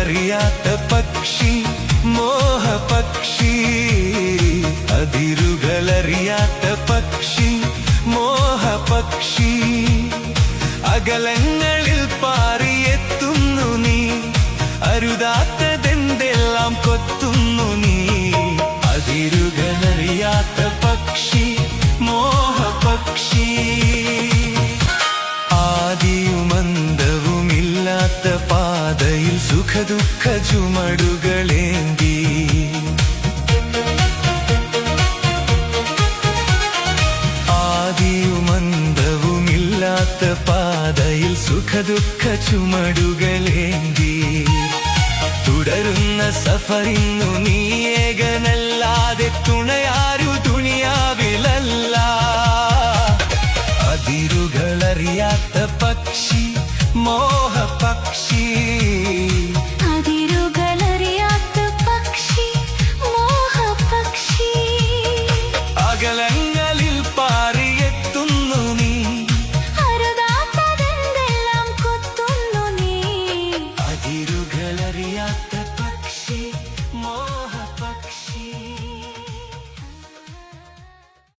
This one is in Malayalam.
അതിരുകളറിയാത്ത പക്ഷി മോഹപക്ഷി അതിരുകളറിയാത്ത പക്ഷി മോഹപക്ഷി അകലങ്ങളിൽ പാറിയെത്തുന്നു നീ അരുതാത്തതെന്തെല്ലാം കൊത്തുന്നു നീ അതിരുകളറിയാത്ത പക്ഷി മോഹപക്ഷി ആദിയുമന്തവുമില്ലാത്ത പാതയിൽ സുഖദുഃഖ ചുമടുകളേന്തി ആദിയുമന്തവുമില്ലാത്ത പാതയിൽ സുഖദുഃഖ ചുമടുകളേന്തി തുടരുന്ന സഫറിന്നു നീ ഏകനല്ലാതെ തുണയാരു ദുനിയാവിലല്ല അതിരുകളറിയാത്ത പക്ഷി മോഹപക്ഷി അതിരുകളറിയാത്ത പക്ഷി മോഹപക്ഷി അകലങ്ങളിൽ പാറിയെത്തുന്നു നീ അരുതാത്തതെന്തെല്ലാം കൊത്തുന്നു നീ അതിരുകളറിയാത്ത